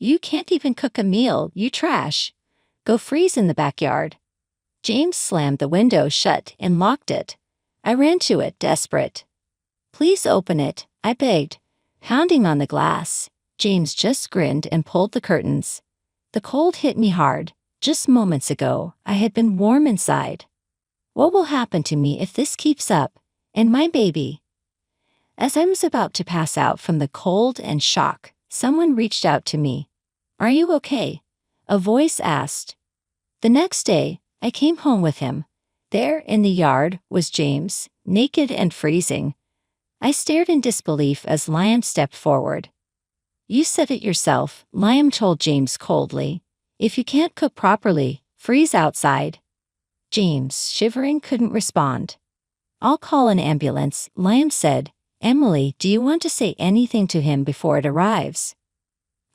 You can't even cook a meal, you trash. Go freeze in the backyard. James slammed the window shut and locked it. I ran to it, desperate. Please open it, I begged, pounding on the glass. James just grinned and pulled the curtains. The cold hit me hard. Just moments ago, I had been warm inside. What will happen to me if this keeps up? And my baby? As I was about to pass out from the cold and shock, someone reached out to me. Are you okay? A voice asked. The next day, I came home with him. There in the yard was James, naked and freezing. I stared in disbelief as Liam stepped forward. You said it yourself, Liam told James coldly. If you can't cook properly, freeze outside. James, shivering, couldn't respond. I'll call an ambulance, Liam said. Emily, do you want to say anything to him before it arrives?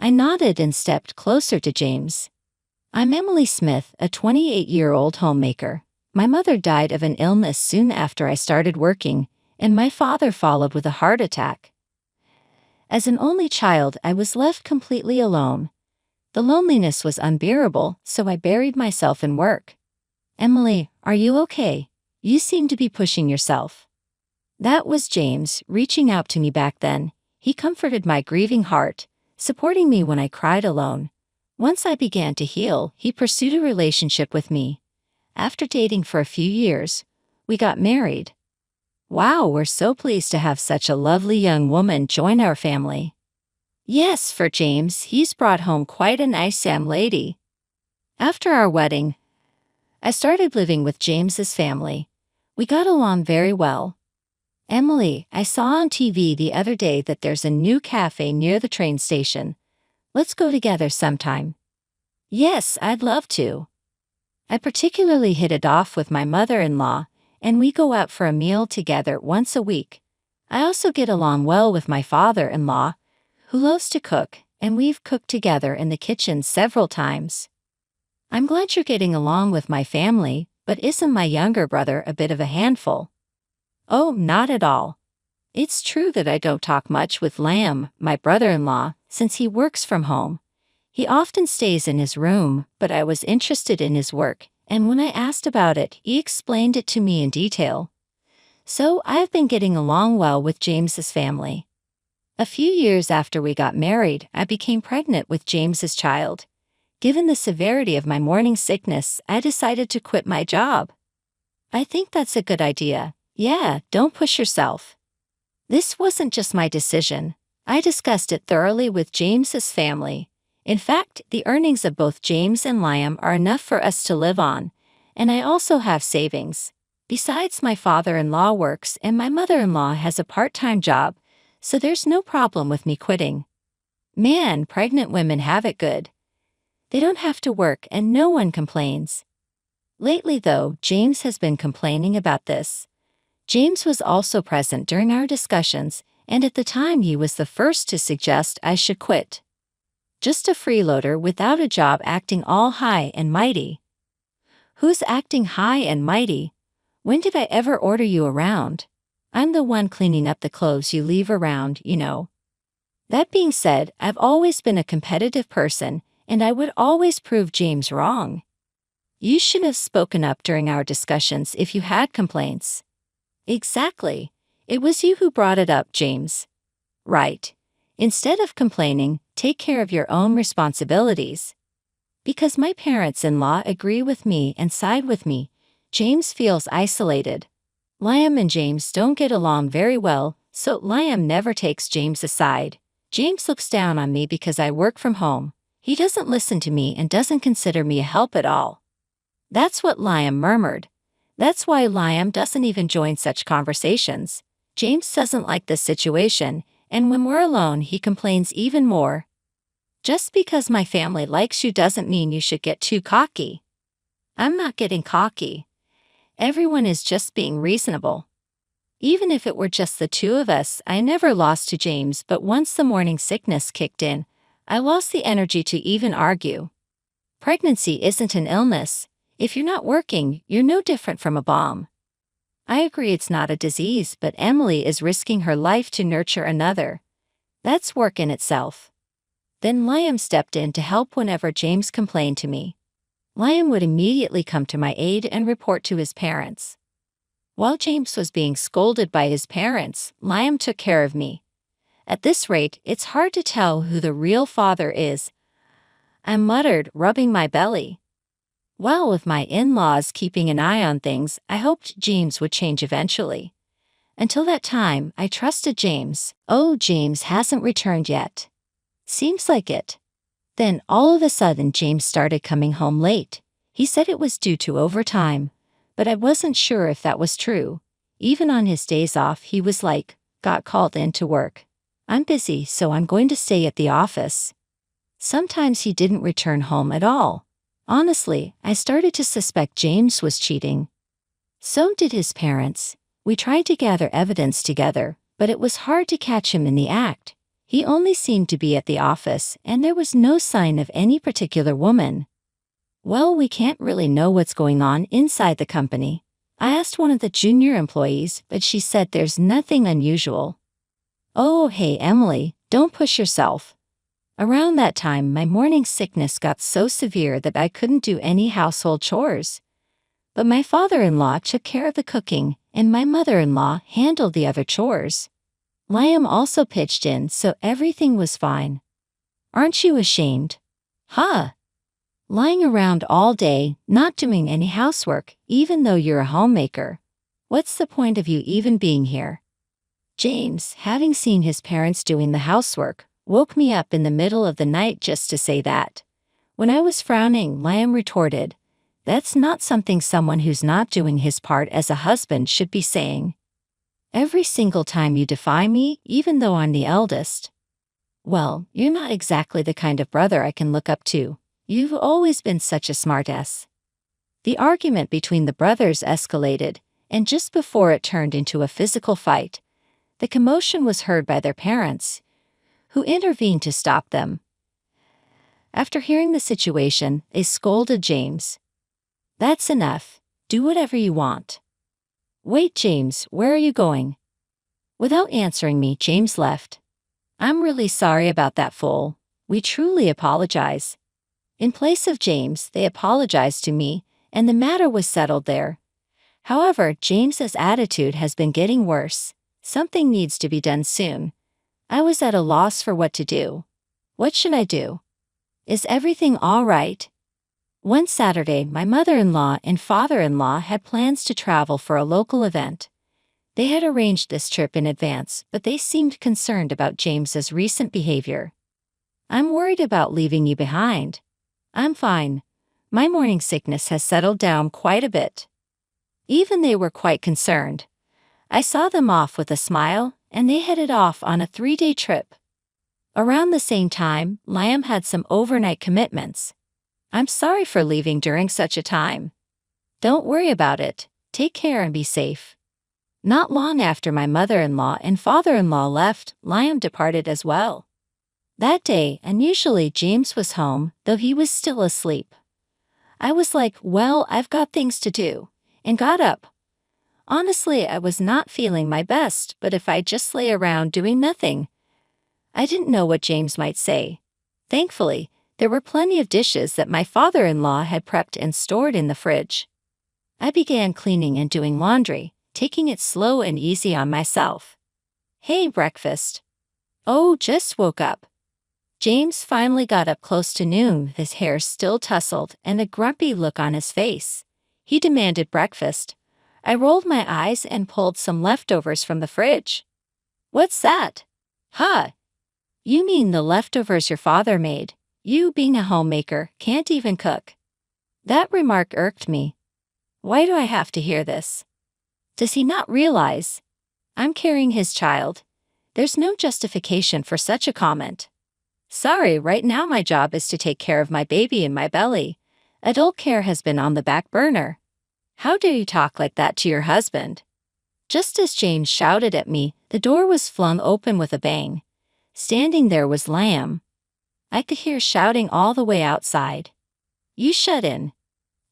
I nodded and stepped closer to James. I'm Emily Smith, a 28-year-old homemaker. My mother died of an illness soon after I started working, and my father followed with a heart attack. As an only child, I was left completely alone. The loneliness was unbearable, so I buried myself in work. Emily, are you okay? You seem to be pushing yourself. That was James, reaching out to me back then. He comforted my grieving heart, supporting me when I cried alone. Once I began to heal, he pursued a relationship with me. After dating for a few years, we got married. Wow, we're so pleased to have such a lovely young woman join our family. Yes, for James, he's brought home quite a nice young lady. After our wedding, I started living with James's family. We got along very well. Emily, I saw on TV the other day that there's a new cafe near the train station. Let's go together sometime. Yes, I'd love to. I particularly hit it off with my mother-in-law, and we go out for a meal together once a week. I also get along well with my father-in-law, who loves to cook, and we've cooked together in the kitchen several times. I'm glad you're getting along with my family, but isn't my younger brother a bit of a handful? Oh, not at all. It's true that I don't talk much with Liam, my brother-in-law, since he works from home. He often stays in his room, but I was interested in his work, and when I asked about it, he explained it to me in detail. So I've been getting along well with James's family. A few years after we got married, I became pregnant with James's child. Given the severity of my morning sickness, I decided to quit my job. I think that's a good idea. Yeah, don't push yourself. This wasn't just my decision. I discussed it thoroughly with James's family. In fact, the earnings of both James and Liam are enough for us to live on, and I also have savings. Besides, my father-in-law works and my mother-in-law has a part-time job, so there's no problem with me quitting. Man, pregnant women have it good. They don't have to work and no one complains. Lately though, James has been complaining about this. James was also present during our discussions, and at the time he was the first to suggest I should quit. Just a freeloader without a job acting all high and mighty. Who's acting high and mighty? When did I ever order you around? I'm the one cleaning up the clothes you leave around, you know. That being said, I've always been a competitive person, and I would always prove James wrong. You should have spoken up during our discussions if you had complaints. Exactly. It was you who brought it up, James. Right. Instead of complaining, take care of your own responsibilities. Because my parents-in-law agree with me and side with me, James feels isolated. Liam and James don't get along very well, so Liam never takes James aside. James looks down on me because I work from home. He doesn't listen to me and doesn't consider me a help at all. That's what Liam murmured. That's why Liam doesn't even join such conversations. James doesn't like this situation, and when we're alone he complains even more. Just because my family likes you doesn't mean you should get too cocky. I'm not getting cocky. Everyone is just being reasonable. Even if it were just the two of us, I never lost to James, but once the morning sickness kicked in, I lost the energy to even argue. Pregnancy isn't an illness. If you're not working, you're no different from a bomb. I agree it's not a disease, but Emily is risking her life to nurture another. That's work in itself. Then Liam stepped in to help whenever James complained to me. Liam would immediately come to my aid and report to his parents. While James was being scolded by his parents, Liam took care of me. At this rate, it's hard to tell who the real father is, I muttered, rubbing my belly. Well, with my in-laws keeping an eye on things, I hoped James would change eventually. Until that time, I trusted James. Oh, James hasn't returned yet. Seems like it. Then, all of a sudden, James started coming home late. He said it was due to overtime, but I wasn't sure if that was true. Even on his days off, he was like, got called in to work. I'm busy, so I'm going to stay at the office. Sometimes he didn't return home at all. Honestly, I started to suspect James was cheating. So did his parents. We tried to gather evidence together, but it was hard to catch him in the act. He only seemed to be at the office, and there was no sign of any particular woman. Well, we can't really know what's going on inside the company. I asked one of the junior employees, but she said there's nothing unusual. Oh, hey, Emily, don't push yourself. Around that time, my morning sickness got so severe that I couldn't do any household chores. But my father-in-law took care of the cooking, and my mother-in-law handled the other chores. Liam also pitched in, so everything was fine. Aren't you ashamed? Huh? Lying around all day, not doing any housework, even though you're a homemaker. What's the point of you even being here? James, having seen his parents doing the housework, woke me up in the middle of the night just to say that. When I was frowning, Liam retorted, "That's not something someone who's not doing his part as a husband should be saying. Every single time you defy me, even though I'm the eldest. Well, you're not exactly the kind of brother I can look up to. You've always been such a smartass." The argument between the brothers escalated, and just before it turned into a physical fight, the commotion was heard by their parents, who intervened to stop them. After hearing the situation, they scolded James. "That's enough. Do whatever you want." "Wait, James, where are you going?" Without answering me, James left. "I'm really sorry about that fool. We truly apologize." In place of James, they apologized to me, and the matter was settled there. However, James's attitude has been getting worse. Something needs to be done soon. I was at a loss for what to do. What should I do? Is everything all right? One Saturday, my mother-in-law and father-in-law had plans to travel for a local event. They had arranged this trip in advance, but they seemed concerned about James's recent behavior. "I'm worried about leaving you behind." "I'm fine. My morning sickness has settled down quite a bit." Even they were quite concerned. I saw them off with a smile, and they headed off on a 3-day trip. Around the same time, Liam had some overnight commitments. "I'm sorry for leaving during such a time." "Don't worry about it. Take care and be safe." Not long after my mother-in-law and father-in-law left, Liam departed as well. That day, unusually, James was home, though he was still asleep. I was like, well, I've got things to do, and got up. Honestly, I was not feeling my best, but if I just lay around doing nothing, I didn't know what James might say. Thankfully, there were plenty of dishes that my father-in-law had prepped and stored in the fridge. I began cleaning and doing laundry, taking it slow and easy on myself. "Hey, breakfast." "Oh, just woke up." James finally got up close to noon, his hair still tousled and a grumpy look on his face. He demanded breakfast. I rolled my eyes and pulled some leftovers from the fridge. "What's that?" "Huh? You mean the leftovers your father made? You, being a homemaker, can't even cook." That remark irked me. Why do I have to hear this? Does he not realize I'm carrying his child? There's no justification for such a comment. "Sorry, right now my job is to take care of my baby in my belly. Adult care has been on the back burner." "How dare you talk like that to your husband?" Just as James shouted at me, the door was flung open with a bang. Standing there was Liam. I could hear shouting all the way outside. "You shut in."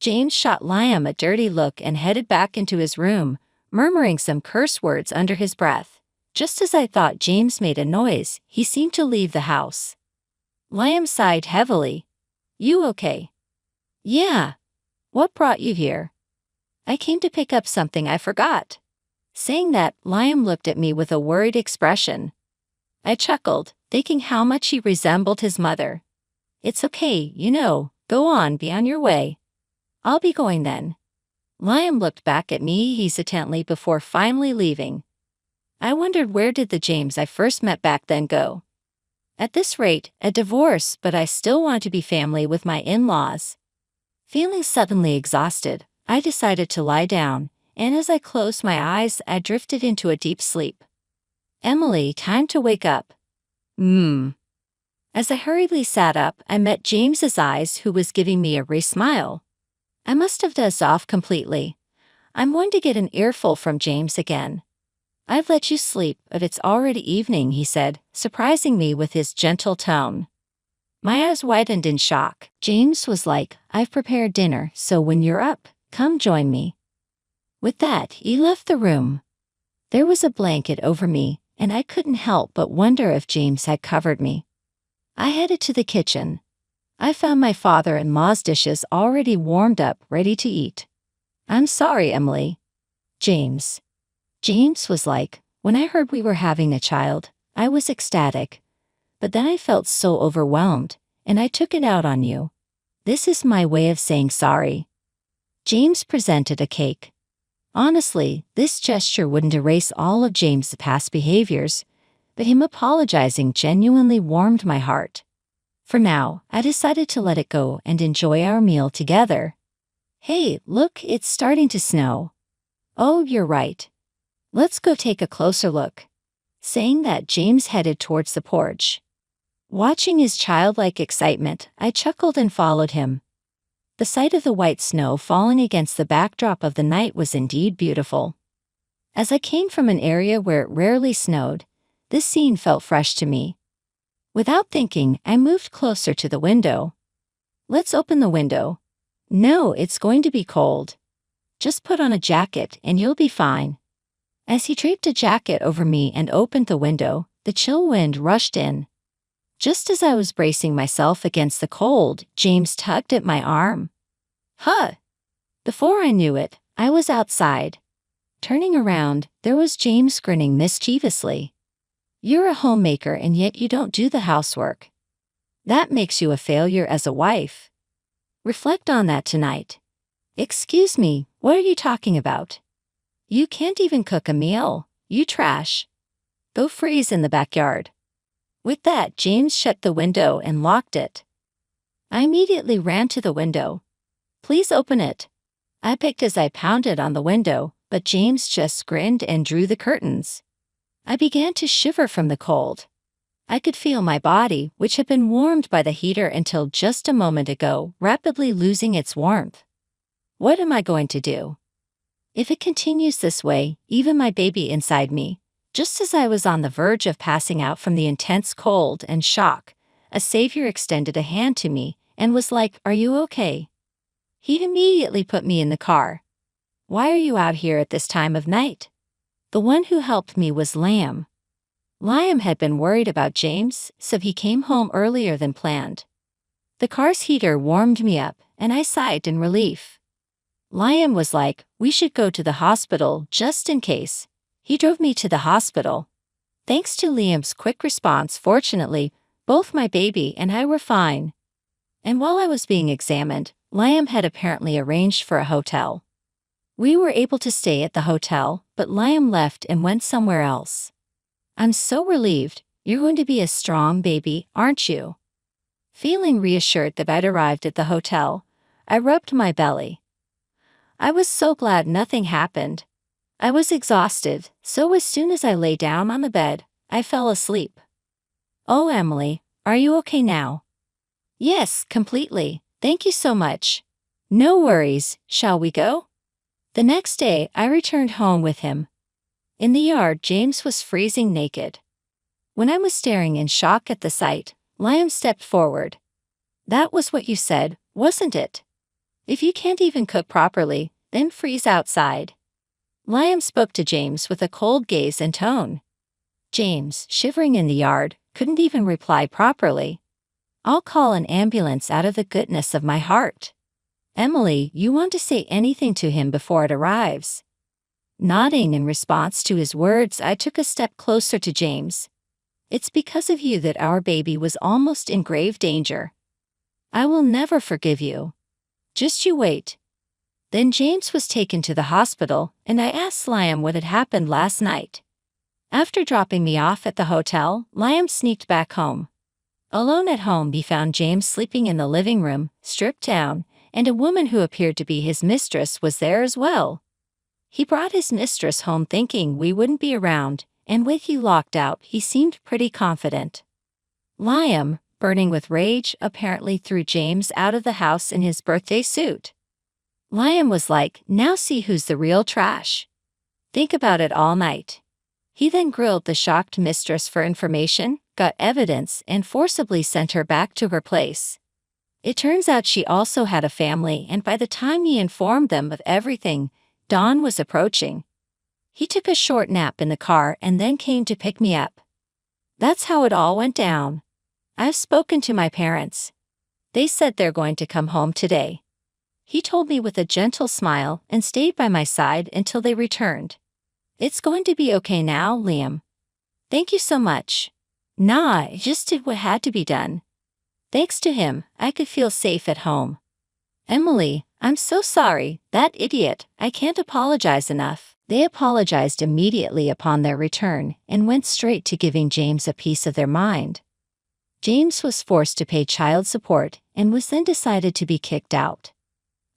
James shot Liam a dirty look and headed back into his room, murmuring some curse words under his breath. Just as I thought James made a noise, he seemed to leave the house. Liam sighed heavily. You okay? Yeah. What brought you here? I came to pick up something I forgot. Saying that, Liam looked at me with a worried expression. I chuckled, thinking how much he resembled his mother. It's okay, go on, be on your way. I'll be going then. Liam looked back at me hesitantly before finally leaving. I wondered where did the James I first met back then go. At this rate, a divorce, but I still want to be family with my in-laws. Feeling suddenly exhausted, I decided to lie down, and as I closed my eyes, I drifted into a deep sleep. Emily, time to wake up. As I hurriedly sat up, I met James's eyes, who was giving me a wry smile. I must have dozed off completely. I'm going to get an earful from James again. I've let you sleep, but it's already evening, he said, surprising me with his gentle tone. My eyes widened in shock. James was like, I've prepared dinner, so when you're up, come join me. With that, he left the room. There was a blanket over me, and I couldn't help but wonder if James had covered me. I headed to the kitchen. I found my father-in-law's dishes already warmed up, ready to eat. I'm sorry, Emily. James was like, when I heard we were having a child, I was ecstatic. But then I felt so overwhelmed, and I took it out on you. This is my way of saying sorry. James presented a cake. Honestly, this gesture wouldn't erase all of James' past behaviors, but him apologizing genuinely warmed my heart. For now, I decided to let it go and enjoy our meal together. Hey, look, it's starting to snow. Oh, you're right. Let's go take a closer look. Saying that, James headed towards the porch. Watching his childlike excitement, I chuckled and followed him. The sight of the white snow falling against the backdrop of the night was indeed beautiful. As I came from an area where it rarely snowed, this scene felt fresh to me. Without thinking, I moved closer to the window. Let's open the window. No, it's going to be cold. Just put on a jacket and you'll be fine. As he draped a jacket over me and opened the window, the chill wind rushed in. Just as I was bracing myself against the cold, James tugged at my arm. Huh! Before I knew it, I was outside. Turning around, there was James grinning mischievously. You're a homemaker and yet you don't do the housework. That makes you a failure as a wife. Reflect on that tonight. Excuse me, what are you talking about? You can't even cook a meal, you trash. Go freeze in the backyard. With that, James shut the window and locked it. I immediately ran to the window. Please open it. I picked as I pounded on the window, but James just grinned and drew the curtains. I began to shiver from the cold. I could feel my body, which had been warmed by the heater until just a moment ago, rapidly losing its warmth. What am I going to do? If it continues this way, even my baby inside me, just as I was on the verge of passing out from the intense cold and shock, a savior extended a hand to me and was like, "Are you okay?" He immediately put me in the car. Why are you out here at this time of night? The one who helped me was Liam. Liam had been worried about James, so he came home earlier than planned. The car's heater warmed me up, and I sighed in relief. Liam was like, we should go to the hospital just in case. He drove me to the hospital. Thanks to Liam's quick response, fortunately, both my baby and I were fine. And while I was being examined, Liam had apparently arranged for a hotel. We were able to stay at the hotel, but Liam left and went somewhere else. I'm so relieved. You're going to be a strong baby, aren't you? Feeling reassured that I'd arrived at the hotel, I rubbed my belly. I was so glad nothing happened. I was exhausted, so as soon as I lay down on the bed, I fell asleep. Oh, Emily, are you okay now? Yes, completely. Thank you so much. No worries, shall we go? The next day, I returned home with him. In the yard, James was freezing naked. When I was staring in shock at the sight, Liam stepped forward. That was what you said, wasn't it? If you can't even cook properly, then freeze outside. Liam spoke to James with a cold gaze and tone. James, shivering in the yard, couldn't even reply properly. I'll call an ambulance out of the goodness of my heart. Emily, you want to say anything to him before it arrives? Nodding in response to his words, I took a step closer to James. It's because of you that our baby was almost in grave danger. I will never forgive you. Just you wait. Then James was taken to the hospital, and I asked Liam what had happened last night. After dropping me off at the hotel, Liam sneaked back home. Alone at home, he found James sleeping in the living room, stripped down, and a woman who appeared to be his mistress was there as well. He brought his mistress home thinking we wouldn't be around, and with you locked out, he seemed pretty confident. Liam, burning with rage, apparently threw James out of the house in his birthday suit. Liam was like, now see who's the real trash. Think about it all night. He then grilled the shocked mistress for information, got evidence, and forcibly sent her back to her place. It turns out she also had a family, and by the time he informed them of everything, dawn was approaching. He took a short nap in the car and then came to pick me up. That's how it all went down. I've spoken to my parents. They said they're going to come home today. He told me with a gentle smile and stayed by my side until they returned. It's going to be okay now, Liam. Thank you so much. Nah, I just did what had to be done. Thanks to him, I could feel safe at home. Emily, I'm so sorry, that idiot, I can't apologize enough. They apologized immediately upon their return and went straight to giving James a piece of their mind. James was forced to pay child support and was then decided to be kicked out.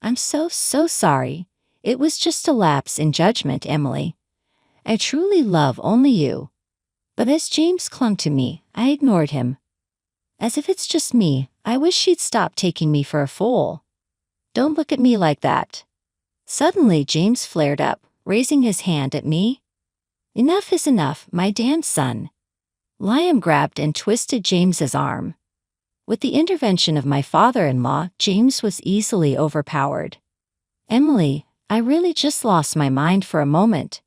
I'm so sorry. It was just a lapse in judgment, Emily. I truly love only you. But as James clung to me, I ignored him. As if it's just me, I wish she'd stop taking me for a fool. Don't look at me like that. Suddenly James flared up, raising his hand at me. Enough is enough, my damn son. Liam grabbed and twisted James's arm. With the intervention of my father-in-law, James was easily overpowered. Emily, I really just lost my mind for a moment.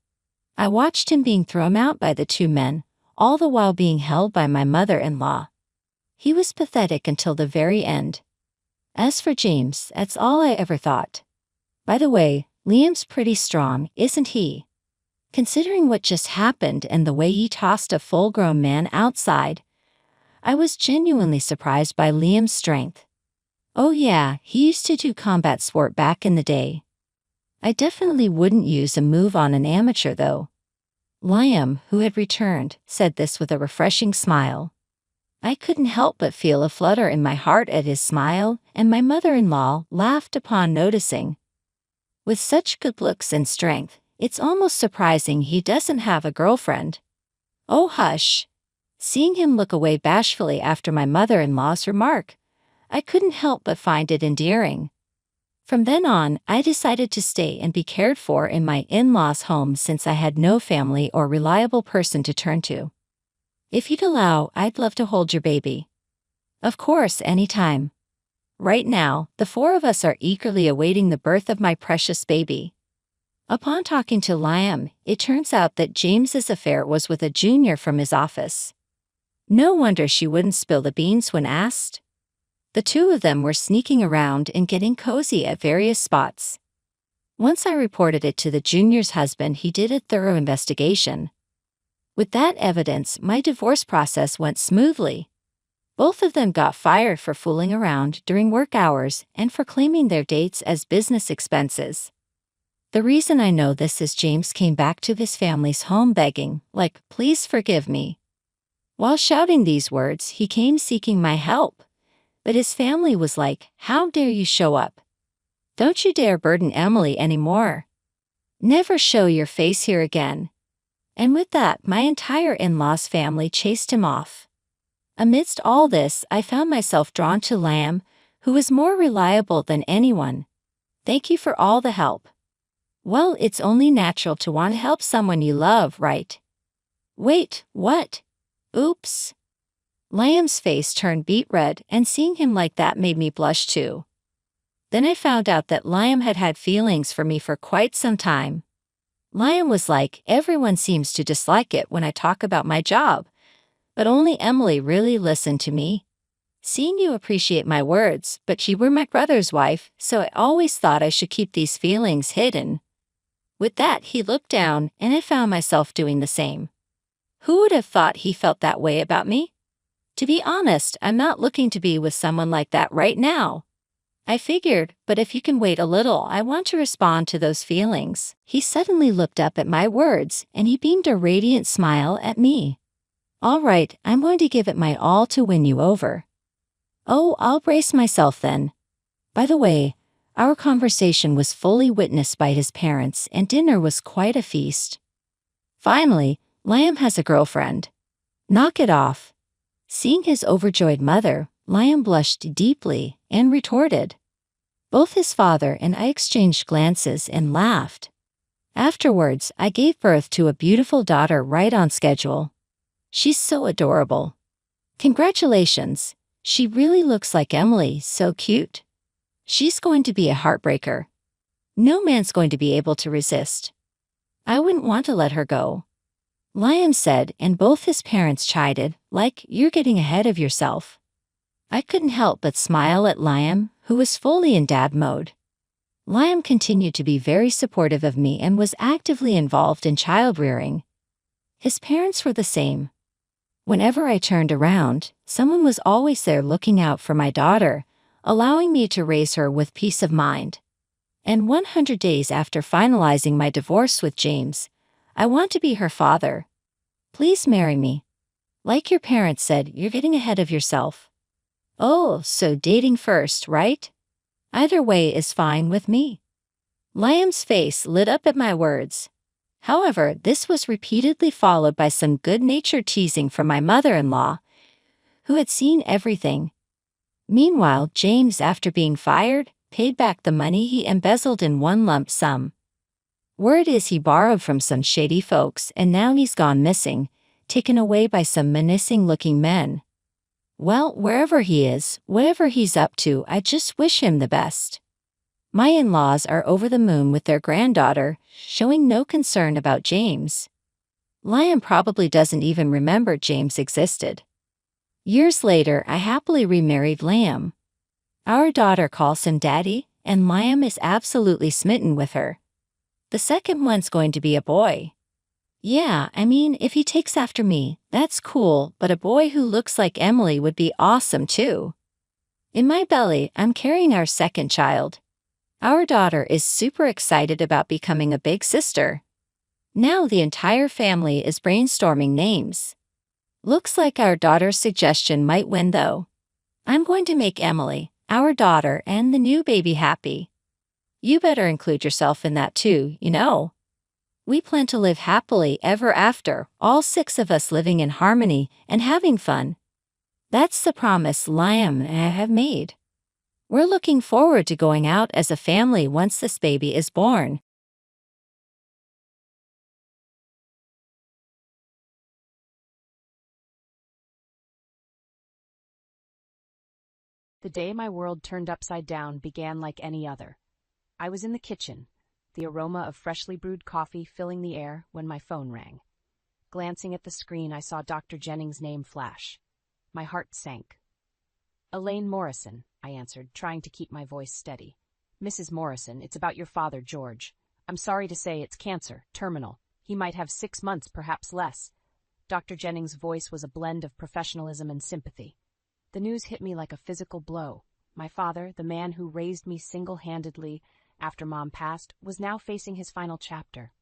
I watched him being thrown out by the two men, all the while being held by my mother-in-law. He was pathetic until the very end. As for James, that's all I ever thought. By the way, Liam's pretty strong, isn't he? Considering what just happened and the way he tossed a full-grown man outside, I was genuinely surprised by Liam's strength. Oh yeah, he used to do combat sport back in the day. I definitely wouldn't use a move on an amateur though. Liam, who had returned, said this with a refreshing smile. I couldn't help but feel a flutter in my heart at his smile, and my mother-in-law laughed upon noticing. With such good looks and strength, it's almost surprising he doesn't have a girlfriend. Oh hush. Seeing him look away bashfully after my mother-in-law's remark, I couldn't help but find it endearing. From then on, I decided to stay and be cared for in my in-laws' home since I had no family or reliable person to turn to. If you'd allow, I'd love to hold your baby. Of course, anytime. Right now, the four of us are eagerly awaiting the birth of my precious baby. Upon talking to Liam, it turns out that James's affair was with a junior from his office. No wonder she wouldn't spill the beans when asked. The two of them were sneaking around and getting cozy at various spots. Once I reported it to the junior's husband, he did a thorough investigation. With that evidence, my divorce process went smoothly. Both of them got fired for fooling around during work hours and for claiming their dates as business expenses. The reason I know this is James came back to his family's home begging, like, please forgive me. While shouting these words, he came seeking my help. But his family was like, how dare you show up? Don't you dare burden Emily anymore. Never show your face here again. And with that, my entire in-laws family chased him off. Amidst all this, I found myself drawn to Liam, who was more reliable than anyone. Thank you for all the help. Well, it's only natural to want to help someone you love, right? Wait, what? Oops. Liam's face turned beet red, and seeing him like that made me blush too. Then I found out that Liam had had feelings for me for quite some time. Liam was like, everyone seems to dislike it when I talk about my job, but only Emily really listened to me. Seeing you appreciate my words, but you were my brother's wife, so I always thought I should keep these feelings hidden. With that, he looked down, and I found myself doing the same. Who would have thought he felt that way about me? To be honest, I'm not looking to be with someone like that right now. I figured, but if you can wait a little, I want to respond to those feelings. He suddenly looked up at my words, and he beamed a radiant smile at me. All right, I'm going to give it my all to win you over. Oh, I'll brace myself then. By the way, our conversation was fully witnessed by his parents, and dinner was quite a feast. Finally, Liam has a girlfriend. Knock it off. Seeing his overjoyed mother, Liam blushed deeply and retorted. Both his father and I exchanged glances and laughed. Afterwards, I gave birth to a beautiful daughter right on schedule. She's so adorable. Congratulations. She really looks like Emily, so cute. She's going to be a heartbreaker. No man's going to be able to resist. I wouldn't want to let her go. Liam said, and both his parents chided, like, you're getting ahead of yourself. I couldn't help but smile at Liam, who was fully in dad mode. Liam continued to be very supportive of me and was actively involved in child-rearing. His parents were the same. Whenever I turned around, someone was always there looking out for my daughter, allowing me to raise her with peace of mind. And 100 days after finalizing my divorce with James, I want to be her father. Please marry me. Like your parents said, you're getting ahead of yourself. Oh, so dating first, right? Either way is fine with me. Liam's face lit up at my words. However, this was repeatedly followed by some good-natured teasing from my mother-in-law, who had seen everything. Meanwhile, James, after being fired, paid back the money he embezzled in one lump sum. Word is he borrowed from some shady folks and now he's gone missing, taken away by some menacing-looking men. Well, wherever he is, whatever he's up to, I just wish him the best. My in-laws are over the moon with their granddaughter, showing no concern about James. Liam probably doesn't even remember James existed. Years later, I happily remarried Liam. Our daughter calls him Daddy, and Liam is absolutely smitten with her. The second one's going to be a boy. Yeah, I mean, if he takes after me, that's cool, but a boy who looks like Emily would be awesome too. In my belly, I'm carrying our second child. Our daughter is super excited about becoming a big sister. Now the entire family is brainstorming names. Looks like our daughter's suggestion might win though. I'm going to make Emily, our daughter, and the new baby happy. You better include yourself in that too, you know. We plan to live happily ever after, all 6 of us living in harmony and having fun. That's the promise Liam and I have made. We're looking forward to going out as a family once this baby is born. The day my world turned upside down began like any other. I was in the kitchen, the aroma of freshly brewed coffee filling the air, when my phone rang. Glancing at the screen, I saw Dr. Jennings' name flash. My heart sank. Elaine Morrison, I answered, trying to keep my voice steady. Mrs. Morrison, it's about your father, George. I'm sorry to say it's cancer, terminal. He might have 6 months, perhaps less. Dr. Jennings' voice was a blend of professionalism and sympathy. The news hit me like a physical blow. My father, the man who raised me single-handedly after Mom passed, was now facing his final chapter.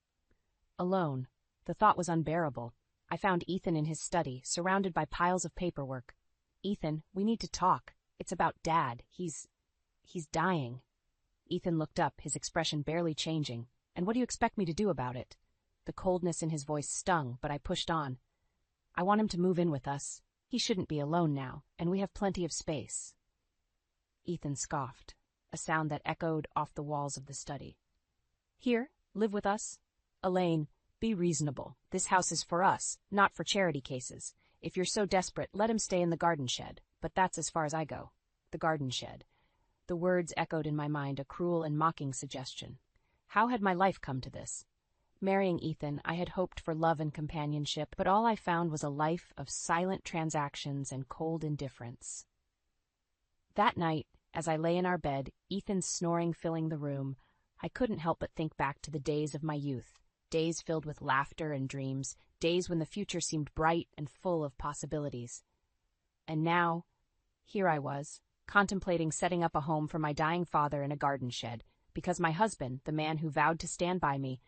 Alone, the thought was unbearable. I found Ethan in his study, surrounded by piles of paperwork. Ethan, we need to talk. It's about Dad. He's dying. Ethan looked up, his expression barely changing. And what do you expect me to do about it? The coldness in his voice stung, but I pushed on. I want him to move in with us. He shouldn't be alone now, and we have plenty of space. Ethan scoffed, a sound that echoed off the walls of the study. Here, live with us? Elaine, be reasonable. This house is for us, not for charity cases. If you're so desperate, let him stay in the garden shed. But that's as far as I go. The garden shed. The words echoed in my mind, a cruel and mocking suggestion. How had my life come to this? Marrying Ethan, I had hoped for love and companionship, but all I found was a life of silent transactions and cold indifference. That night, as I lay in our bed, Ethan's snoring filling the room, I couldn't help but think back to the days of my youth, days filled with laughter and dreams, days when the future seemed bright and full of possibilities. And now, here I was, contemplating setting up a home for my dying father in a garden shed, because my husband, the man who vowed to stand by me,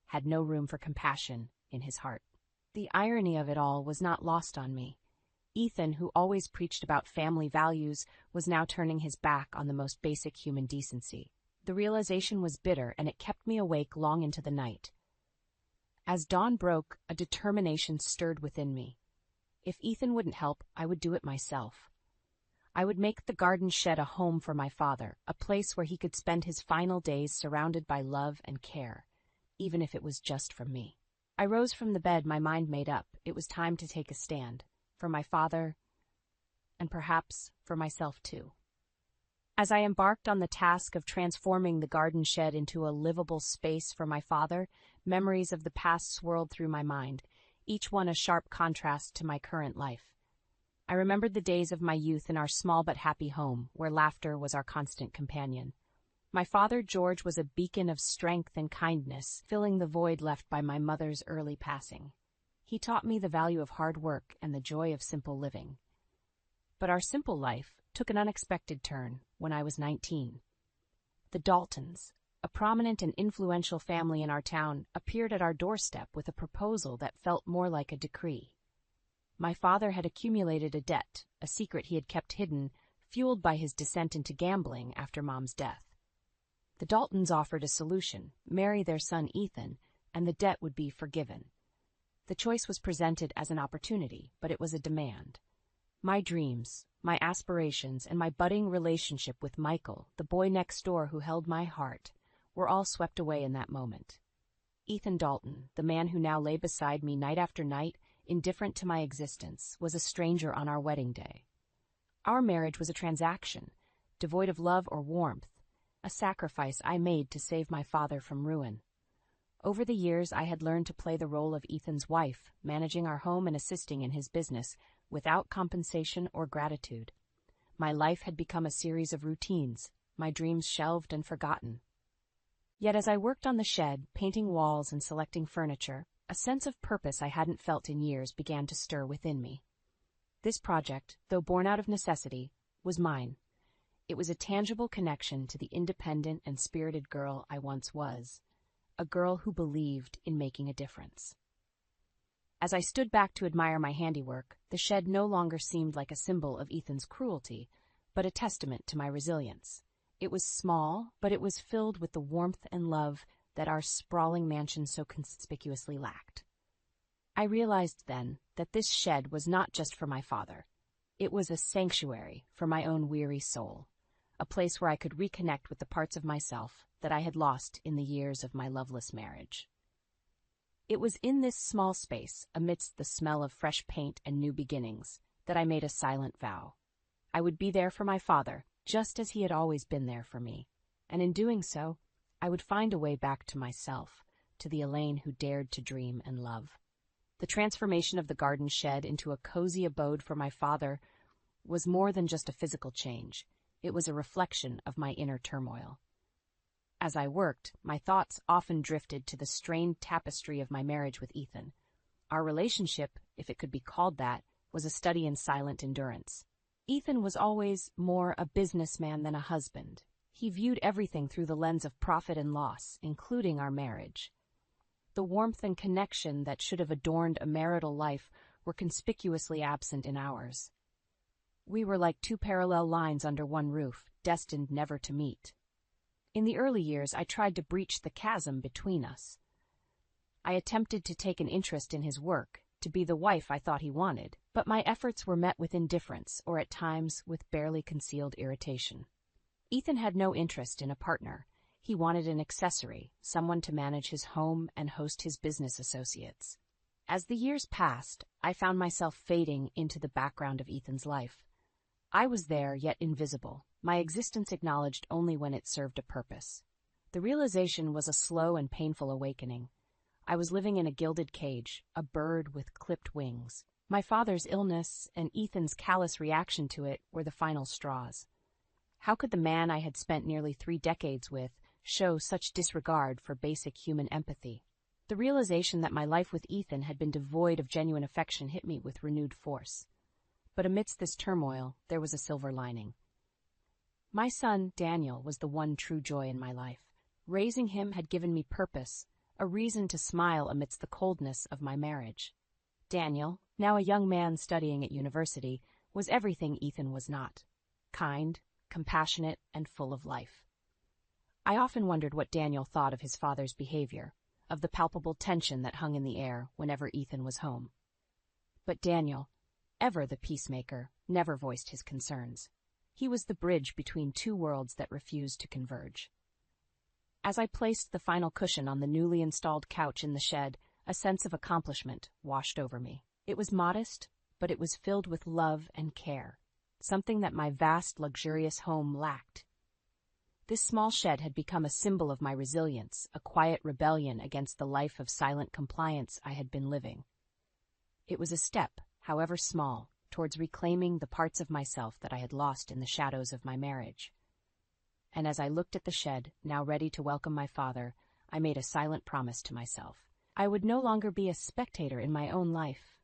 had no room for compassion in his heart. The irony of it all was not lost on me. Ethan, who always preached about family values, was now turning his back on the most basic human decency. The realization was bitter, and it kept me awake long into the night. As dawn broke, a determination stirred within me. If Ethan wouldn't help, I would do it myself. I would make the garden shed a home for my father, a place where he could spend his final days surrounded by love and care, even if it was just from me. I rose from the bed, my mind made up. It was time to take a stand. For my father, and perhaps for myself too. As I embarked on the task of transforming the garden shed into a livable space for my father, memories of the past swirled through my mind, each one a sharp contrast to my current life. I remembered the days of my youth in our small but happy home, where laughter was our constant companion. My father, George, was a beacon of strength and kindness, filling the void left by my mother's early passing. He taught me the value of hard work and the joy of simple living. But our simple life took an unexpected turn when I was 19. The Daltons, a prominent and influential family in our town, appeared at our doorstep with a proposal that felt more like a decree. My father had accumulated a debt, a secret he had kept hidden, fueled by his descent into gambling after Mom's death. The Daltons offered a solution: marry their son Ethan, and the debt would be forgiven. The choice was presented as an opportunity, but it was a demand. My dreams, my aspirations, and my budding relationship with Michael, the boy next door who held my heart, were all swept away in that moment. Ethan Dalton, the man who now lay beside me night after night, indifferent to my existence, was a stranger on our wedding day. Our marriage was a transaction, devoid of love or warmth, a sacrifice I made to save my father from ruin. Over the years, I had learned to play the role of Ethan's wife, managing our home and assisting in his business, without compensation or gratitude. My life had become a series of routines, my dreams shelved and forgotten. Yet as I worked on the shed, painting walls and selecting furniture, a sense of purpose I hadn't felt in years began to stir within me. This project, though born out of necessity, was mine. It was a tangible connection to the independent and spirited girl I once was. A girl who believed in making a difference. As I stood back to admire my handiwork, the shed no longer seemed like a symbol of Ethan's cruelty, but a testament to my resilience. It was small, but it was filled with the warmth and love that our sprawling mansion so conspicuously lacked. I realized then that this shed was not just for my father. It was a sanctuary for my own weary soul, a place where I could reconnect with the parts of myself that I had lost in the years of my loveless marriage. It was in this small space, amidst the smell of fresh paint and new beginnings, that I made a silent vow. I would be there for my father, just as he had always been there for me, and in doing so, I would find a way back to myself, to the Elaine who dared to dream and love. The transformation of the garden shed into a cozy abode for my father was more than just a physical change. It was a reflection of my inner turmoil. As I worked, my thoughts often drifted to the strained tapestry of my marriage with Ethan. Our relationship, if it could be called that, was a study in silent endurance. Ethan was always more a businessman than a husband. He viewed everything through the lens of profit and loss, including our marriage. The warmth and connection that should have adorned a marital life were conspicuously absent in ours. We were like two parallel lines under one roof, destined never to meet. In the early years, I tried to breach the chasm between us. I attempted to take an interest in his work, to be the wife I thought he wanted, but my efforts were met with indifference, or at times with barely concealed irritation. Ethan had no interest in a partner. He wanted an accessory, someone to manage his home and host his business associates. As the years passed, I found myself fading into the background of Ethan's life. I was there, yet invisible, my existence acknowledged only when it served a purpose. The realization was a slow and painful awakening. I was living in a gilded cage, a bird with clipped wings. My father's illness and Ethan's callous reaction to it were the final straws. How could the man I had spent nearly 3 decades with show such disregard for basic human empathy? The realization that my life with Ethan had been devoid of genuine affection hit me with renewed force. But amidst this turmoil, there was a silver lining. My son, Daniel, was the one true joy in my life. Raising him had given me purpose, a reason to smile amidst the coldness of my marriage. Daniel, now a young man studying at university, was everything Ethan was not: kind, compassionate, and full of life. I often wondered what Daniel thought of his father's behavior, of the palpable tension that hung in the air whenever Ethan was home. But Daniel, ever the peacemaker, never voiced his concerns. He was the bridge between two worlds that refused to converge. As I placed the final cushion on the newly installed couch in the shed, a sense of accomplishment washed over me. It was modest, but it was filled with love and care, something that my vast, luxurious home lacked. This small shed had become a symbol of my resilience, a quiet rebellion against the life of silent compliance I had been living. It was a step, however small, towards reclaiming the parts of myself that I had lost in the shadows of my marriage. And as I looked at the shed, now ready to welcome my father, I made a silent promise to myself. I would no longer be a spectator in my own life.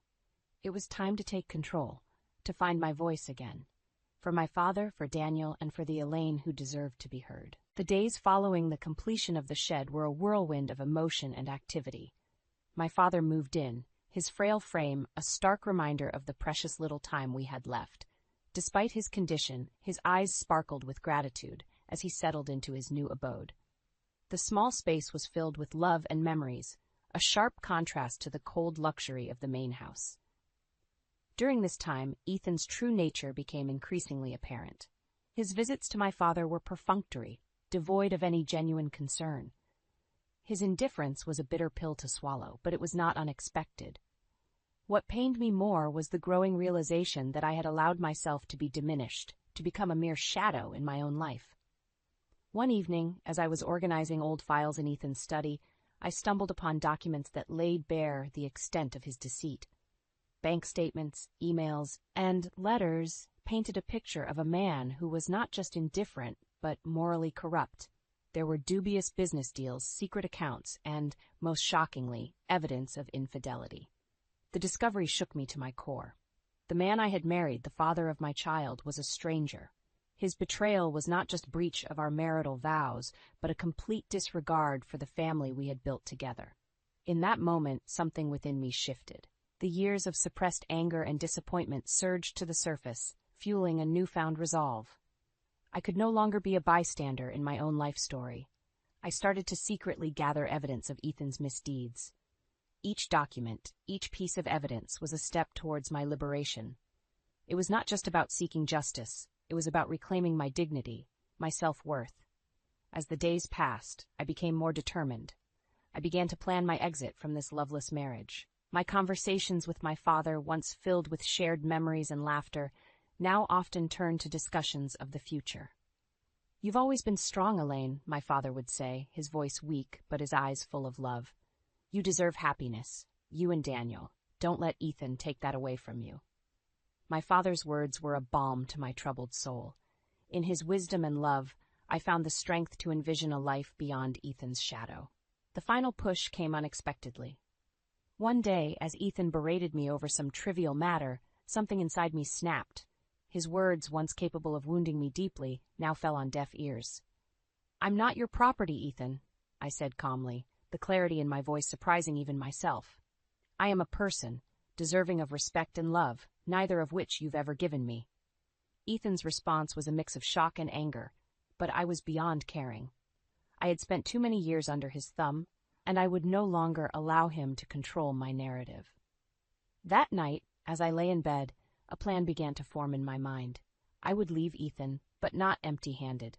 It was time to take control, to find my voice again. For my father, for Daniel, and for the Elaine who deserved to be heard. The days following the completion of the shed were a whirlwind of emotion and activity. My father moved in, his frail frame a stark reminder of the precious little time we had left. Despite his condition, his eyes sparkled with gratitude as he settled into his new abode. The small space was filled with love and memories, a sharp contrast to the cold luxury of the main house. During this time, Ethan's true nature became increasingly apparent. His visits to my father were perfunctory, devoid of any genuine concern. His indifference was a bitter pill to swallow, but it was not unexpected. What pained me more was the growing realization that I had allowed myself to be diminished, to become a mere shadow in my own life. One evening, as I was organizing old files in Ethan's study, I stumbled upon documents that laid bare the extent of his deceit. Bank statements, emails, and letters painted a picture of a man who was not just indifferent, but morally corrupt. There were dubious business deals, secret accounts, and, most shockingly, evidence of infidelity. The discovery shook me to my core. The man I had married, the father of my child, was a stranger. His betrayal was not just breach of our marital vows, but a complete disregard for the family we had built together. In that moment, something within me shifted. The years of suppressed anger and disappointment surged to the surface, fueling a newfound resolve. I could no longer be a bystander in my own life story. I started to secretly gather evidence of Ethan's misdeeds. Each document, each piece of evidence was a step towards my liberation. It was not just about seeking justice, it was about reclaiming my dignity, my self-worth. As the days passed, I became more determined. I began to plan my exit from this loveless marriage. My conversations with my father, once filled with shared memories and laughter, now often turned to discussions of the future. "You've always been strong, Elaine," my father would say, his voice weak but his eyes full of love. "You deserve happiness. You and Daniel. Don't let Ethan take that away from you." My father's words were a balm to my troubled soul. In his wisdom and love, I found the strength to envision a life beyond Ethan's shadow. The final push came unexpectedly. One day, as Ethan berated me over some trivial matter, something inside me snapped. His words, once capable of wounding me deeply, now fell on deaf ears. "I'm not your property, Ethan," I said calmly, the clarity in my voice surprising even myself. "I am a person, deserving of respect and love, neither of which you've ever given me." Ethan's response was a mix of shock and anger, but I was beyond caring. I had spent too many years under his thumb, and I would no longer allow him to control my narrative. That night, as I lay in bed, a plan began to form in my mind. I would leave Ethan, but not empty-handed.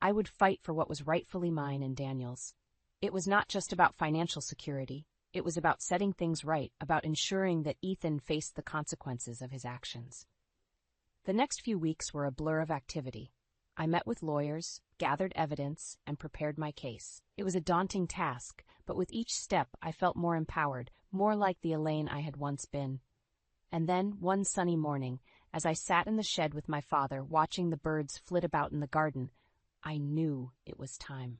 I would fight for what was rightfully mine and Daniel's. It was not just about financial security. It was about setting things right, about ensuring that Ethan faced the consequences of his actions. The next few weeks were a blur of activity. I met with lawyers, gathered evidence, and prepared my case. It was a daunting task, but with each step I felt more empowered, more like the Elaine I had once been. And then, one sunny morning, As I sat in the shed with my father, watching the birds flit about in the garden, I knew it was time.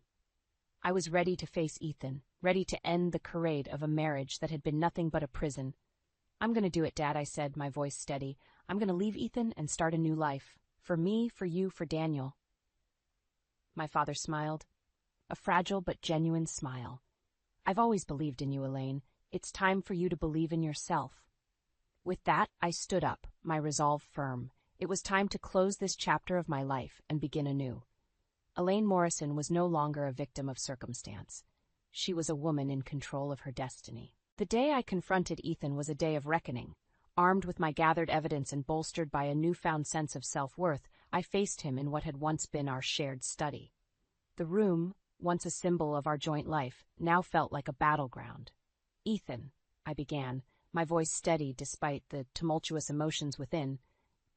I was ready to face Ethan, ready to end the charade of a marriage that had been nothing but a prison. "I'm going to do it, Dad," I said, my voice steady. "I'm going to leave Ethan and start a new life. For me, for you, for Daniel." My father smiled. A fragile but genuine smile. "I've always believed in you, Elaine. It's time for you to believe in yourself." With that, I stood up, my resolve firm. It was time to close this chapter of my life and begin anew. Elaine Morrison was no longer a victim of circumstance. She was a woman in control of her destiny. The day I confronted Ethan was a day of reckoning. Armed with my gathered evidence and bolstered by a newfound sense of self-worth, I faced him in what had once been our shared study. The room, once a symbol of our joint life, now felt like a battleground. "Ethan," I began, my voice steady despite the tumultuous emotions within,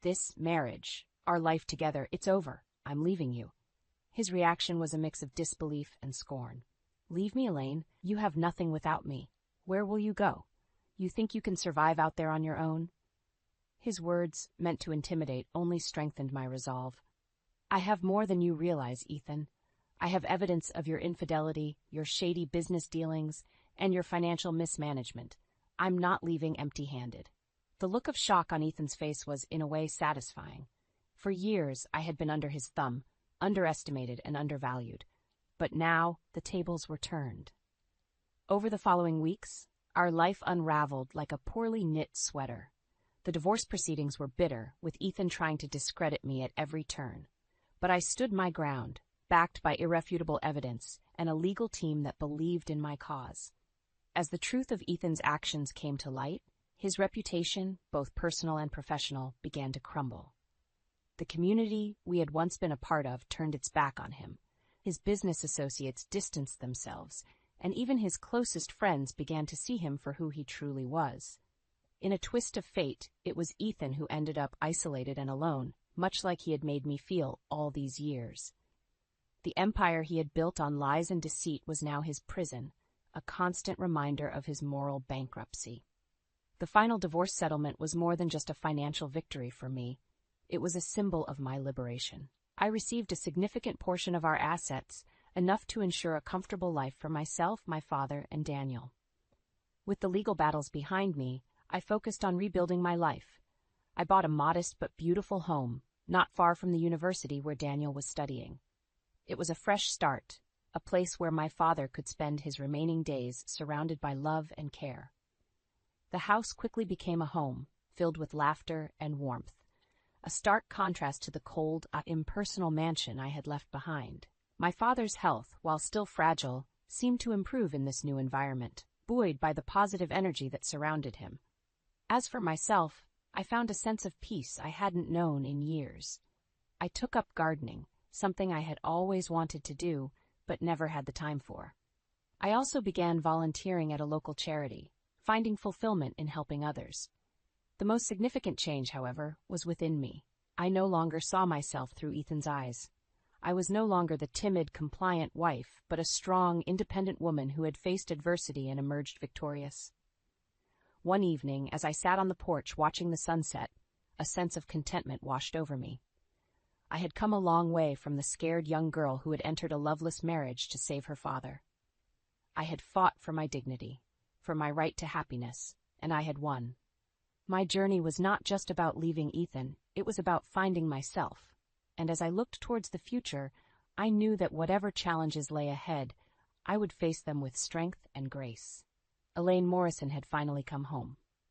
"this marriage, our life together, it's over. I'm leaving you." His reaction was a mix of disbelief and scorn. "Leave me, Elaine? You have nothing without me. Where will you go? You think you can survive out there on your own?" His words, meant to intimidate, only strengthened my resolve. "I have more than you realize, Ethan. I have evidence of your infidelity, your shady business dealings, and your financial mismanagement. I'm not leaving empty-handed." The look of shock on Ethan's face was, in a way, satisfying. For years, I had been under his thumb, underestimated and undervalued. But now, the tables were turned. Over the following weeks, our life unraveled like a poorly knit sweater. The divorce proceedings were bitter, with Ethan trying to discredit me at every turn. But I stood my ground, backed by irrefutable evidence and a legal team that believed in my cause. As the truth of Ethan's actions came to light, his reputation, both personal and professional, began to crumble. The community we had once been a part of turned its back on him. His business associates distanced themselves, and even his closest friends began to see him for who he truly was. In a twist of fate, it was Ethan who ended up isolated and alone, much like he had made me feel all these years. The empire he had built on lies and deceit was now his prison, a constant reminder of his moral bankruptcy. The final divorce settlement was more than just a financial victory for me. It was a symbol of my liberation. I received a significant portion of our assets, enough to ensure a comfortable life for myself, my father, and Daniel. With the legal battles behind me, I focused on rebuilding my life. I bought a modest but beautiful home, not far from the university where Daniel was studying. It was a fresh start, a place where my father could spend his remaining days surrounded by love and care. The house quickly became a home, filled with laughter and warmth, a stark contrast to the cold, impersonal mansion I had left behind. My father's health, while still fragile, seemed to improve in this new environment, buoyed by the positive energy that surrounded him. As for myself, I found a sense of peace I hadn't known in years. I took up gardening, something I had always wanted to do, but never had the time for. I also began volunteering at a local charity, finding fulfillment in helping others. The most significant change, however, was within me. I no longer saw myself through Ethan's eyes. I was no longer the timid, compliant wife, but a strong, independent woman who had faced adversity and emerged victorious. One evening, as I sat on the porch watching the sunset, a sense of contentment washed over me. I had come a long way from the scared young girl who had entered a loveless marriage to save her father. I had fought for my dignity, for my right to happiness, and I had won. My journey was not just about leaving Ethan, it was about finding myself. And as I looked towards the future, I knew that whatever challenges lay ahead, I would face them with strength and grace. Elaine Morrison had finally come home.